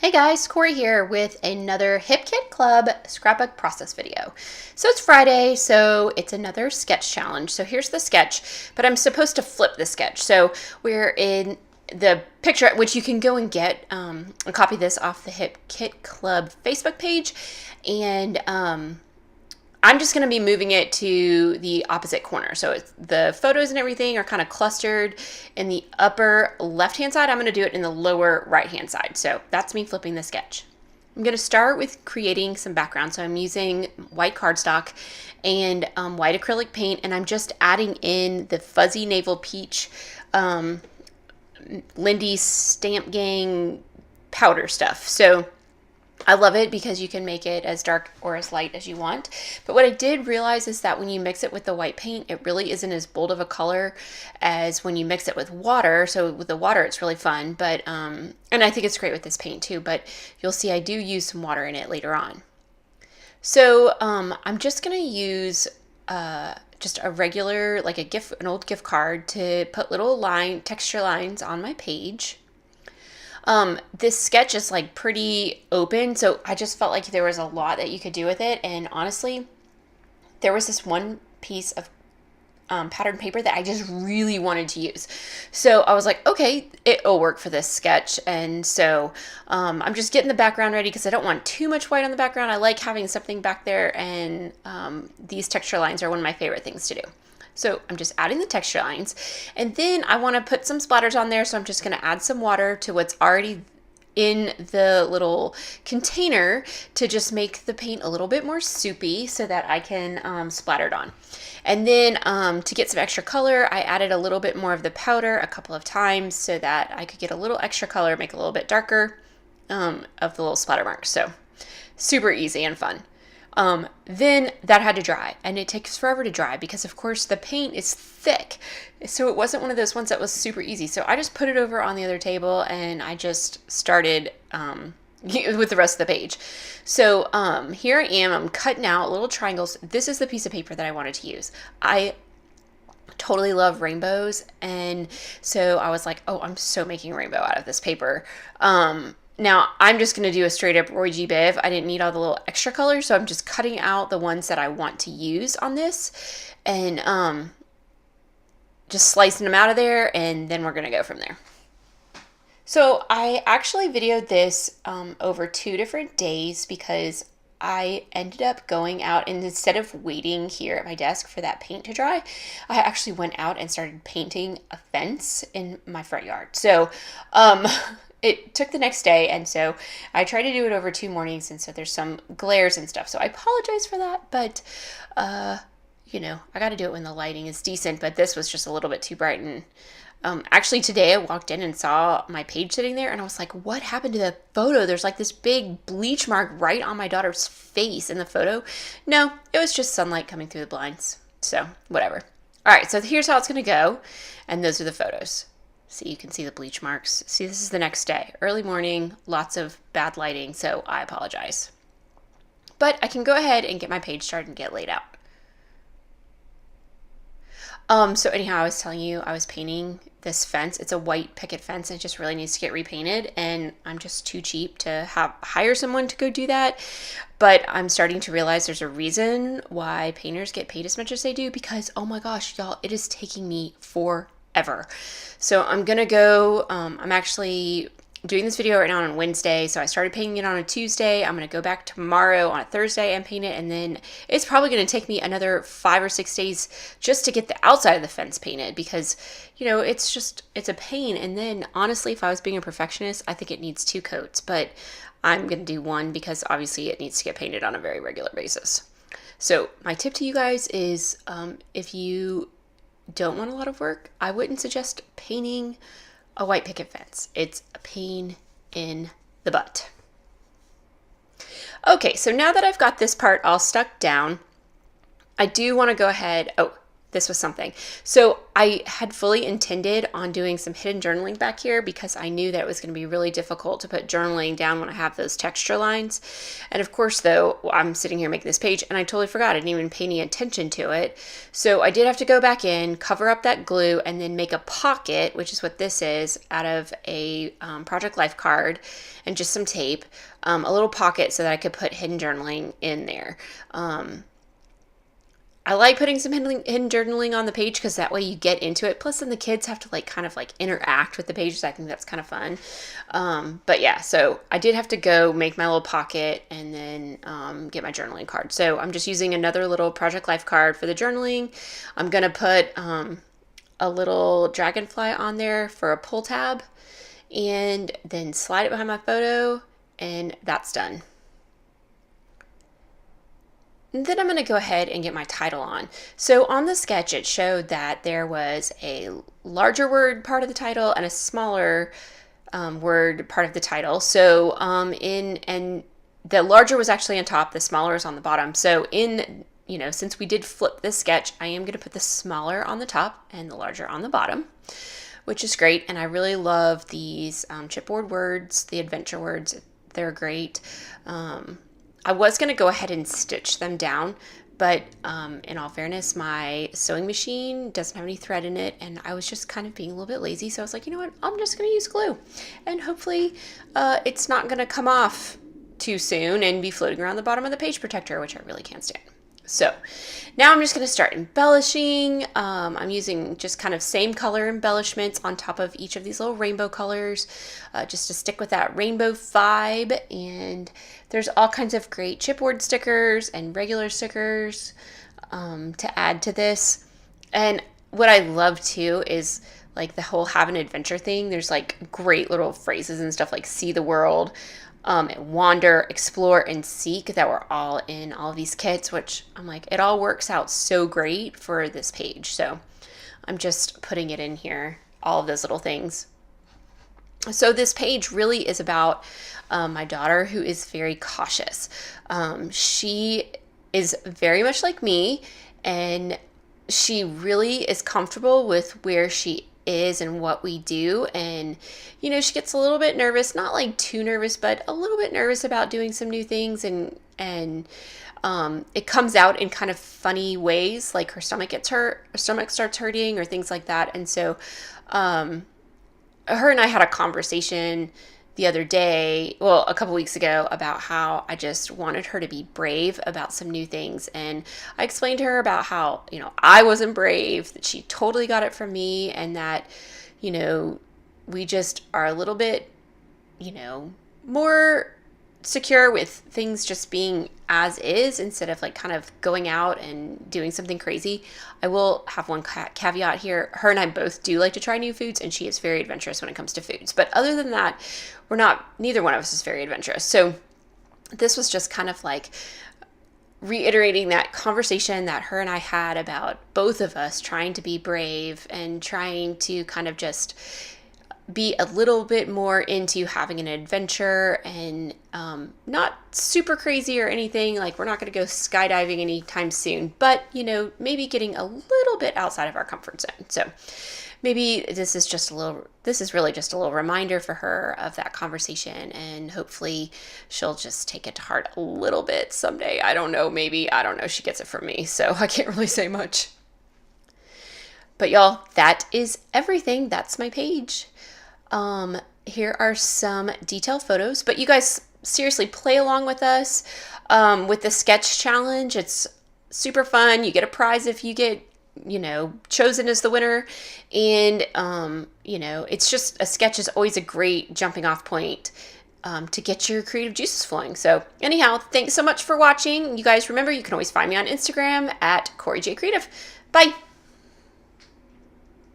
Hey guys, Corey here with another Hip Kit Club scrapbook process video. So it's Friday, so it's another sketch challenge. So here's the sketch, but I'm supposed to flip the sketch. So we're in the picture, which you can go and get a copy of this off the Hip Kit Club Facebook page. And I'm just going to be moving it to the opposite corner. So the photos and everything are kind of clustered in the upper left-hand side. I'm going to do it in the lower right-hand side. So that's me flipping the sketch. I'm going to start with creating some background. So I'm using white cardstock and white acrylic paint, and I'm just adding in the fuzzy navel peach Lindy Stamp Gang powder stuff. So I love it because you can make it as dark or as light as you want. But what I did realize is that when you mix it with the white paint, it really isn't as bold of a color as when you mix it with water. So with the water, it's really fun. But and I think it's great with this paint too. But you'll see I do use some water in it later on. So I'm just going to use just a regular, like an old gift card to put little texture lines on my page. This sketch is like pretty open, so I just felt like there was a lot that you could do with it. And honestly, there was this one piece of pattern paper that I just really wanted to use. So I was like, okay, it'll work for this sketch. And so I'm just getting the background ready because I don't want too much white on the background. I like having something back there, and these texture lines are one of my favorite things to do. So I'm just adding the texture lines, and then I want to put some splatters on there. So I'm just going to add some water to what's already in the little container to just make the paint a little bit more soupy so that I can splatter it on. And then to get some extra color, I added a little bit more of the powder a couple of times so that I could get a little extra color, make it a little bit darker of the little splatter marks. So super easy and fun. Then that had to dry, and it takes forever to dry because of course the paint is thick. So it wasn't one of those ones that was super easy. So I just put it over on the other table and I just started with the rest of the page. So here I am, I'm cutting out little triangles. This is the piece of paper that I wanted to use. I totally love rainbows, and so I was like, oh, I'm so making a rainbow out of this paper. Now, I'm just going to do a straight up Roy G. Biv. I didn't need all the little extra colors, so I'm just cutting out the ones that I want to use on this and just slicing them out of there, and then we're going to go from there. So I actually videoed this over 2 different days because I ended up going out, and instead of waiting here at my desk for that paint to dry, I actually went out and started painting a fence in my front yard. So, it took the next day, and so I tried to do it over 2 mornings, and so there's some glares and stuff. So I apologize for that, but you know, I got to do it when the lighting is decent. But this was just a little bit too bright. And actually today I walked in and saw my page sitting there, and I was like, what happened to the photo? There's like this big bleach mark right on my daughter's face in the photo. No, it was just sunlight coming through the blinds. So whatever. All right, so here's how it's going to go, and those are the photos. See, you can see the bleach marks. See, this is the next day. Early morning, lots of bad lighting, so I apologize. But I can go ahead and get my page started and get laid out. So anyhow, I was telling you I was painting this fence. It's a white picket fence. It just really needs to get repainted, and I'm just too cheap to hire someone to go do that. But I'm starting to realize there's a reason why painters get paid as much as they do, because, oh my gosh, y'all, it is taking me forever. So I'm gonna go, I'm actually doing this video right now on Wednesday, so I started painting it on a Tuesday. I'm gonna go back tomorrow on a Thursday and paint it, and then it's probably gonna take me another 5 or 6 days just to get the outside of the fence painted, because, you know, it's a pain. And then honestly, if I was being a perfectionist, I think it needs 2 coats, but I'm gonna do 1 because obviously it needs to get painted on a very regular basis. So my tip to you guys is if you don't want a lot of work, I wouldn't suggest painting a white picket fence. It's a pain in the butt. Okay, so now that I've got this part all stuck down, I do want to go ahead. Oh, this was something. So I had fully intended on doing some hidden journaling back here because I knew that it was going to be really difficult to put journaling down when I have those texture lines. And of course, though, I'm sitting here making this page and I totally forgot. I didn't even pay any attention to it. So I did have to go back in, cover up that glue, and then make a pocket, which is what this is, out of a Project Life card and just some tape, a little pocket so that I could put hidden journaling in there. I like putting some hidden journaling on the page because that way you get into it. Plus, then the kids have to kind of interact with the pages. I think that's kind of fun. But yeah, so I did have to go make my little pocket and then get my journaling card. So I'm just using another little Project Life card for the journaling. I'm going to put a little dragonfly on there for a pull tab and then slide it behind my photo, and that's done. And then I'm going to go ahead and get my title on. So on the sketch, it showed that there was a larger word part of the title and a smaller word part of the title. So and the larger was actually on top, the smaller is on the bottom. So since we did flip this sketch, I am going to put the smaller on the top and the larger on the bottom, which is great. And I really love these chipboard words, the adventure words. They're great. I was going to go ahead and stitch them down, but in all fairness, my sewing machine doesn't have any thread in it, and I was just kind of being a little bit lazy, so I was like, you know what, I'm just going to use glue, and hopefully it's not going to come off too soon and be floating around the bottom of the page protector, which I really can't stand. So now I'm just going to start embellishing. I'm using just kind of same color embellishments on top of each of these little rainbow colors, just to stick with that rainbow vibe. And there's all kinds of great chipboard stickers and regular stickers to add to this. And what I love too is the whole have an adventure thing. There's great little phrases and stuff like see the world, wander, explore, and seek that were all in all of these kits, which I'm like, it all works out so great for this page. So I'm just putting it in here, all of those little things. So this page really is about my daughter, who is very cautious. She is very much like me, and she really is comfortable with where she is and what we do. And she gets a little bit nervous, not too nervous, but a little bit nervous about doing some new things, and it comes out in kind of funny ways, like her stomach gets hurt, her stomach starts hurting, or things like that. And so her and I had a conversation the other day, a couple weeks ago, about how I just wanted her to be brave about some new things. And I explained to her about how, I wasn't brave, that she totally got it from me, and that, we just are a little bit, more secure with things just being as is instead of kind of going out and doing something crazy. I will have one caveat here. Her and I both do like to try new foods, and she is very adventurous when it comes to foods. But other than that, neither one of us is very adventurous. So this was just kind of reiterating that conversation that her and I had about both of us trying to be brave and trying to kind of just be a little bit more into having an adventure, and not super crazy or anything. We're not going to go skydiving anytime soon, but maybe getting a little bit outside of our comfort zone. So maybe this is really just a little reminder for her of that conversation, and hopefully she'll just take it to heart a little bit someday. I don't know, she gets it from me, so I can't really say much. But y'all, that is everything. That's my page. Here are some detailed photos, but you guys seriously play along with us with the sketch challenge. It's super fun. You get a prize if you get chosen as the winner, and it's just, a sketch is always a great jumping off point to get your creative juices flowing. So anyhow, thanks so much for watching. You guys remember, you can always find me on Instagram at Corrie J Creative. Bye.